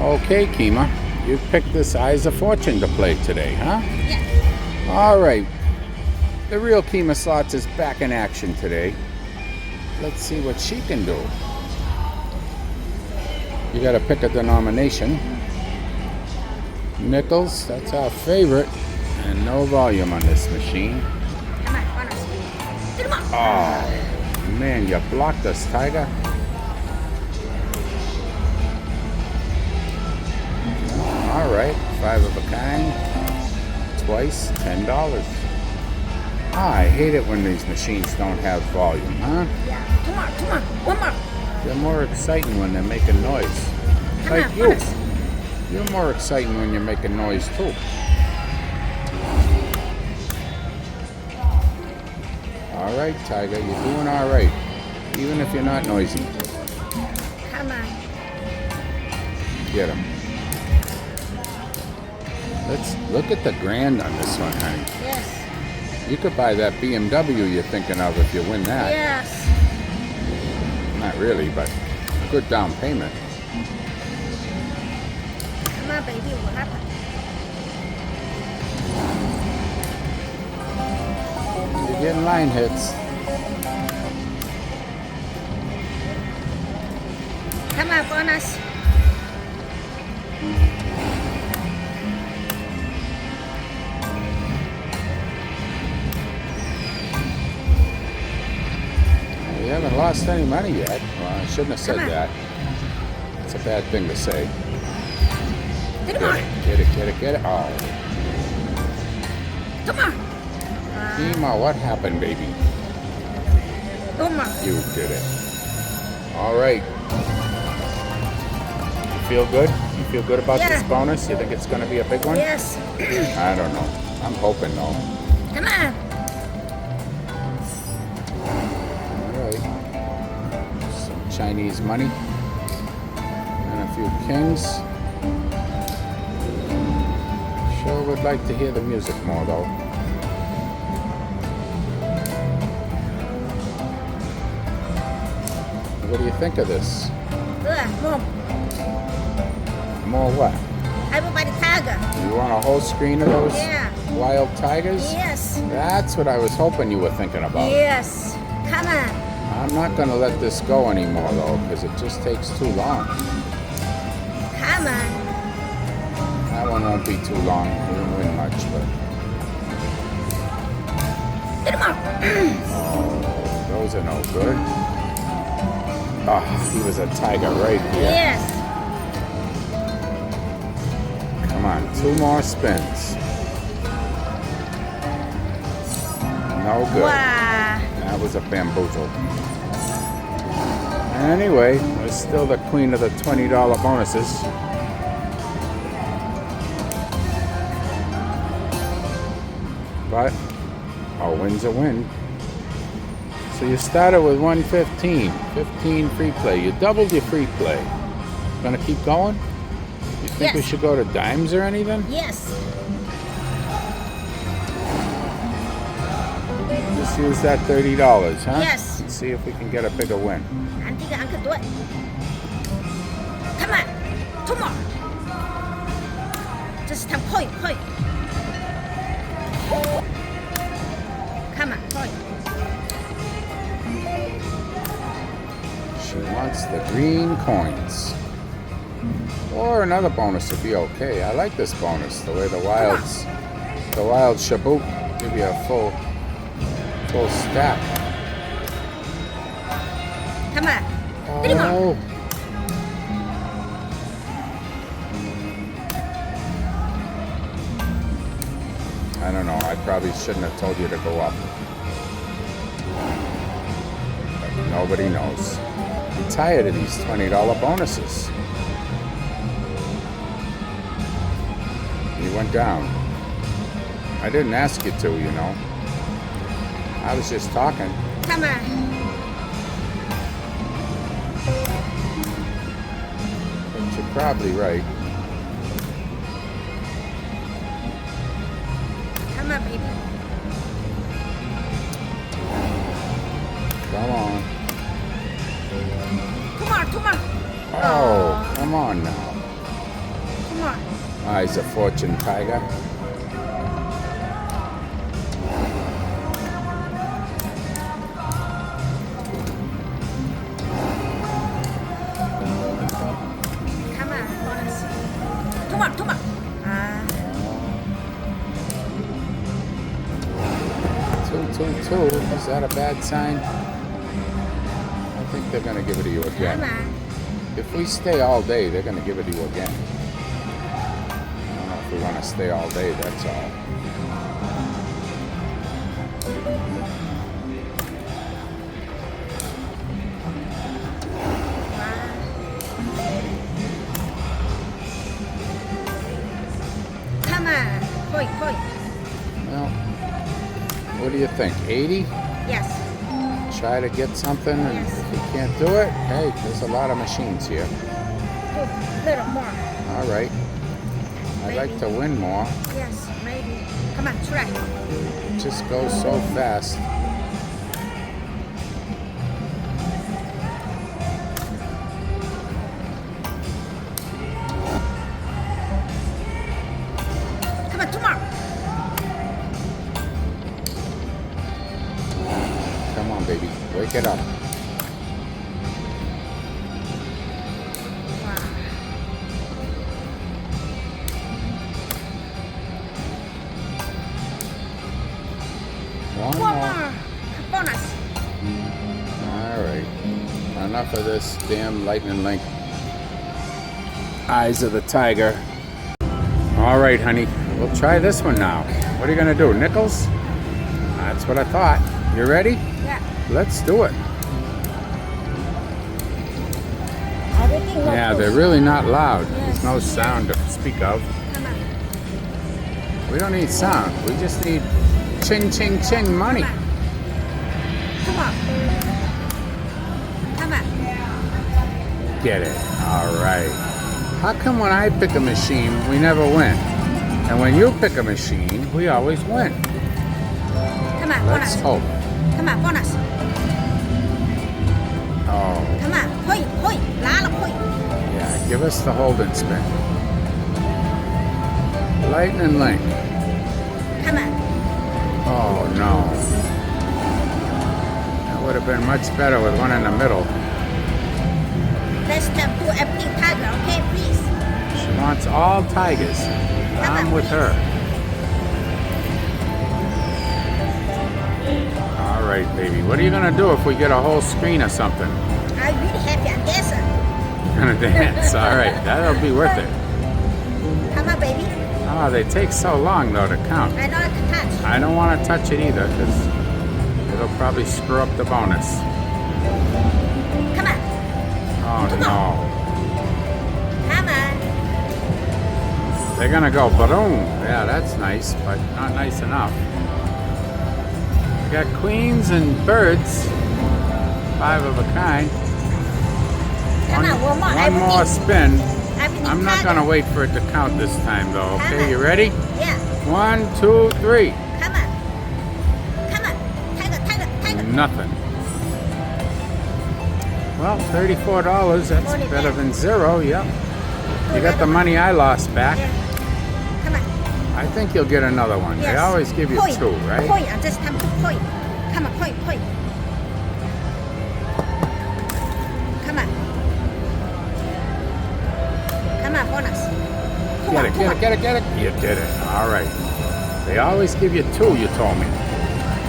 Okay, Kima, you picked this Eyes of Fortune to play today, huh? Yes. All right. The real Kimaslots is back in action today. Let's see what she can do. You got to pick a denomination. Nickels, that's our favorite. And no volume on this machine. Come on, bonus. Come on. Oh, man, you blocked us, Tiger. All right, 5 of a kind. Twice, $10. I hate it when these machines don't have volume, huh? Yeah. Come on. One more. They're more exciting when they're making noise. Come Like on, you. bonus. You're more exciting when you're making noise, too. All right, Tiger, you're doing all right. Even if you're not noisy. Come on. Get him. Let's look at the grand on this one, honey. Yes. You could buy that BMW you're thinking of if you win that. Yes. Not really, but a good down payment. Come on, baby. What happened? You're getting line hits. Come on, bonus. You haven't lost any money yet. Well, I shouldn't have said Come on. that. It's a bad thing to say. Come on. Get it. Oh. Come on. Kima, what happened, baby? Come on. You did it. All right. You feel good? You feel good about Yeah. this bonus? You think it's going to be a big one? Yes. I don't know. I'm hoping though. Come on. All right. Some Chinese money and a few kings. Sure would like to hear the music more though. What do you think of this? Mom. More what? Everybody tiger. You want a whole screen of those Yeah. wild tigers? Yes. That's what I was hoping you were thinking about. Yes. Come on. I'm not going to let this go anymore though, because it just takes too long. Come on. That one won't be too long. You didn't win much, but Come on. oh, those are no good. Oh, he was a tiger right here. Yes. Come on, 2 more spins. No good. Wow. That was a bamboozle. Anyway, we're still the queen of the $20 bonuses. But a win's a win. So you started with 115, 15 free play. You doubled your free play. Gonna keep going? You think we Yes. should go to dimes or anything? Yes. Just use that $30, huh? Yes. And see if we can get a bigger win. I think I can do it. Come on. 2 more. Just a point. Come on, point. She wants the green coins. Or another bonus would be okay. I like this bonus. The way the wild shaboot give you a full stack. Come on. 3 more. Oh. I don't know. I probably shouldn't have told you to go up. But nobody knows. I'm tired of these $20 bonuses. You went down. I didn't ask you to, you know. I was just talking. Come on. But you're probably right. Come on, baby. Come on. Come on. Oh, come on now. more. Eyes of Fortune Tiger. Come on, bonus. Two more, two more. Two. Is that a bad sign? I think they're gonna give it to you again. Come on. If we stay all day, they're gonna give it to you again. I don't know if we want to stay all day. That's all. Come on. Hoi. Well, what do you think? 80? Yes. Try to get something, and Yes. if you can't do it, hey, there's a lot of machines here. Two, little more. All right. I'd like to win more. Yes, maybe. Come on, try. It just goes so fast. Come on, two more. Come on, baby. Wake it up. Wow. One One more. more. Bonus. All right. Enough of this damn lightning link. Eyes of the Tiger. All right, honey. We'll try this one now. What are you going to do? Nickels? That's what I thought. You ready? Yeah. Let's do it. Everything looks Yeah, good. they're really not loud. There's Yes. no sound to speak of. Come on. We don't need sound. We just need ching, ching, ching money. Come on. Come on. Get it. All right. How come when I pick a machine, we never win? And when you pick a machine, we always win? Come on, Let's bonus. hope. Come on, bonus. Oh, Come on. Hoi. Lá là hoi. yeah. Give us the hold and spin. Lightning link. Come on. Oh, no. That would have been much better with one in the middle. Let's do everything tiger, okay, please? She wants all tigers. I'm with her. All right, baby. What are you going to do if we get a whole screen or something? I'm really happy and dancer. Gonna dance. All right. That'll be worth it. Come on, baby. Oh, they take so long, though, to count. I know I can touch. I don't want to touch it either because it'll probably screw up the bonus. Come on. Oh, no. Come on. They're going to go boom. Yeah, that's nice, but not nice enough. We got queens and birds. 5 of a kind. Come on, one more. One more spin. Everything I'm not tiger. going to wait for it to count this time, though. Come Okay, on. you ready? Yeah. 1, 2, 3. Come on. Come on. Tiger. Nothing. Well, $34. That's Money better back. than 0. Yep. You got the money I lost back. Yeah. Come on. I think you'll get another one. They Yes. always give you Point. 2, right? Point. I just come to point. Come on, point. Come on. Come on, bonus. Get it. You did it. All right. They always give you 2, you told me.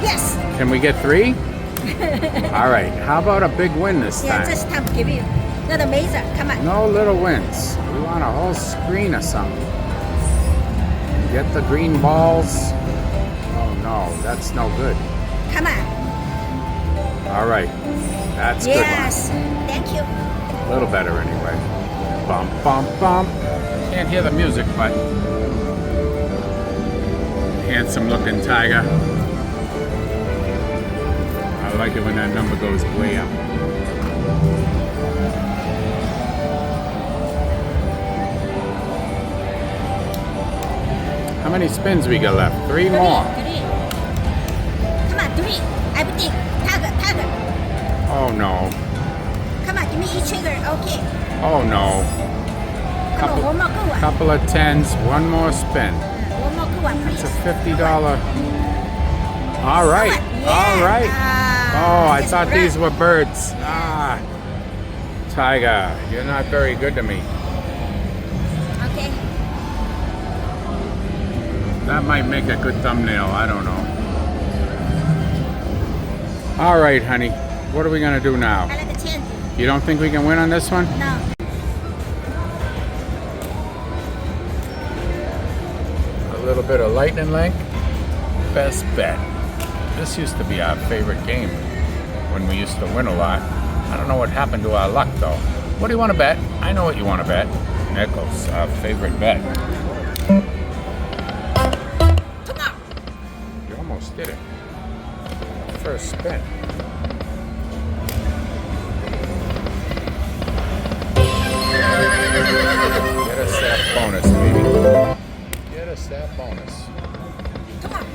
Yes. Can we get 3? All right. How about a big win this Yeah, time? just time to give you. Not amazing. Come on. No little wins. We want a whole screen or something. Get the green balls. Oh, no. That's no good. Come on. All right. That's a Yes. Thank you. good one. A little better anyway. Bum, bum, bum. Can't hear the music, but handsome looking tiger. I like it when that number goes way up. How many spins we got left? 3 more. Three. Come on, 3. Everything. Tiger. Oh no. Come on, give me each trigger. Okay. Oh no. Come on, one more good one. couple of tens, one more spin. One more good one, please. It's a $50. All right, Yeah. all right. Oh, I It's thought correct. these were birds. Tiger, you're not very good to me. Okay. That might make a good thumbnail. I don't know. All right, honey. What are we gonna do now? I like the 10. You don't think we can win on this one? No. A little bit of lightning link. Best bet. This used to be our favorite game when we used to win a lot. I don't know what happened to our luck though. What do you want to bet? I know what you want to bet. Nickels, our favorite bet. Come on. You almost did it. First spin. Get us that bonus, baby. Get us that bonus. Come on.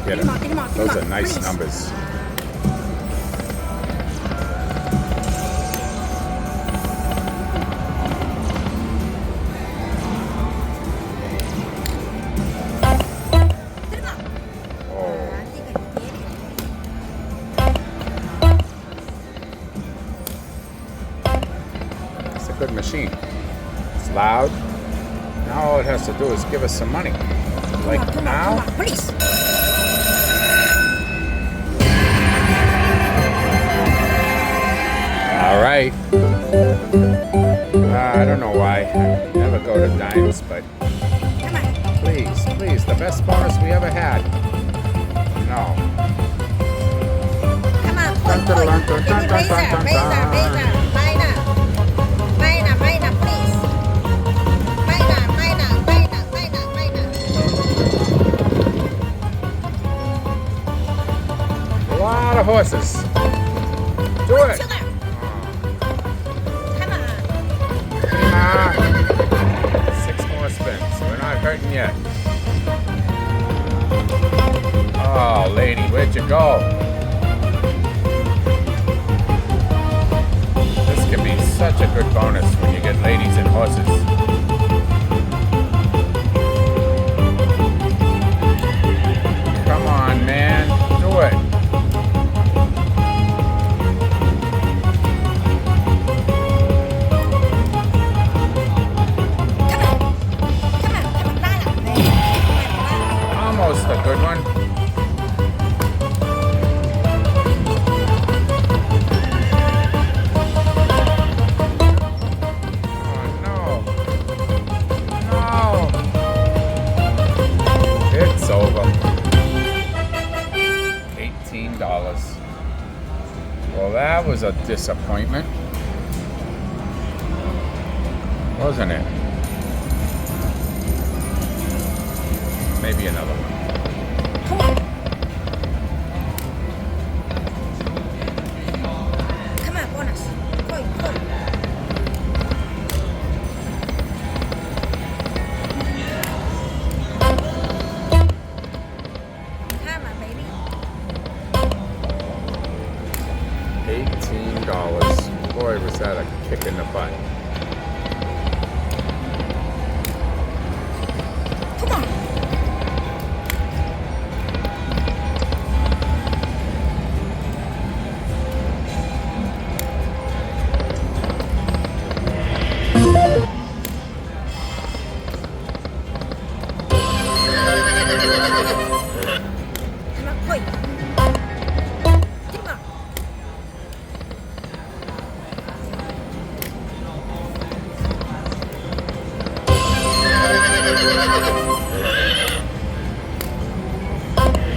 Get Come them. on, come on, come Those on, are nice please. numbers. Come on. Oh, I think I did it. it's a good machine. It's loud. Now all it has to do is give us some money. Like Come on, now. come on, please. All right. I don't know why. I never go to dimes, but Come on. please, please, the best bonus we ever had. No. Come on, Dun, dun, dun, dun, Give me dun, razor, dun, dun, razor, dun. razor. Minor. Minor, minor, please. Minor, minor, minor, minor, minor. A lot of horses. Do it. Sugar. Come on. Ah. 6 more spins. We're not hurting yet. Oh, lady, where'd you go? This can be such a good bonus when you get ladies and horses. Come on, man. Do it. Almost a good one. Oh no. No. It's over. $18. Well, that was a disappointment. Wasn't it? Maybe another one. Come on. Come on, bonus. Koi, koi. Come on, baby. $18. Boy, was that a kick in the butt. Come on. Come on, koi. Come on.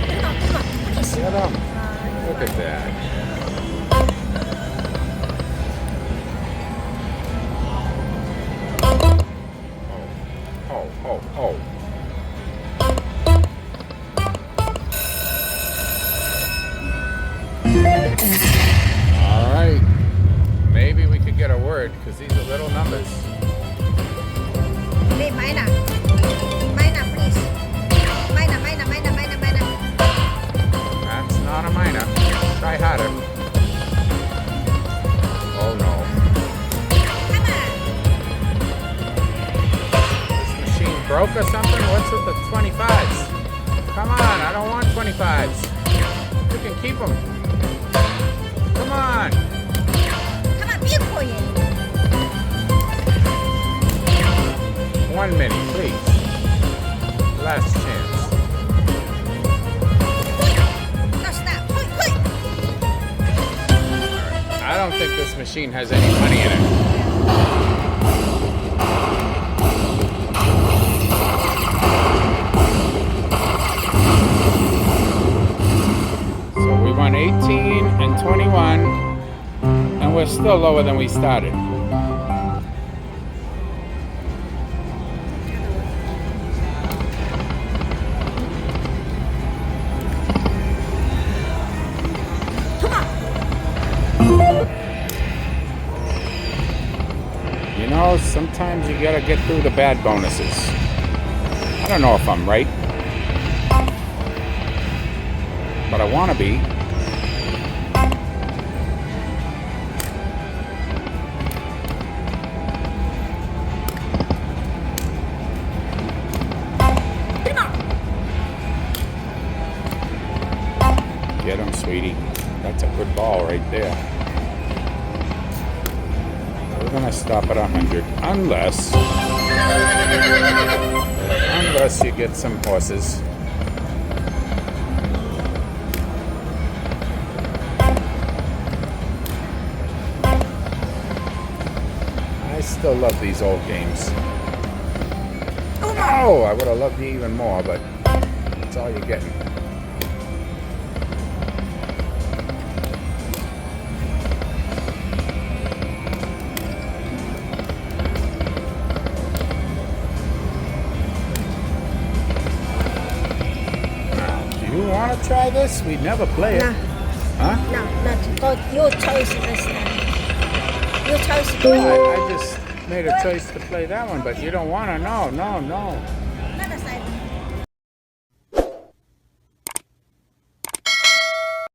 Come on, please. Get 'em. Look at that. Oh, oh, oh. All right. Maybe we could get a word because these are little numbers. Hey, minor. Minor, please. Minor, minor, minor, minor, minor. broke or something? What's with the 25s? Come on, I don't want 25s. You can keep them. Come on. Come on, beautiful. 1 minute, please. Last chance. No, stop. Quick. I don't think this machine has any money in it. So we won 18 and 21, and we're still lower than we started. You know, sometimes you gotta get through the bad bonuses. I don't know if I'm right, but I wanna be. Get him, sweetie. That's a good ball right there. We're gonna stop at 100, unless you get some horses. I still love these old games. Oh, I would have loved you even more, but that's all you're getting. You want to try this? We never play it. No. Huh? No, go. Your choice is this now. Your choice is Well, I just made a choice to play that one, but you don't want to. No. Another side.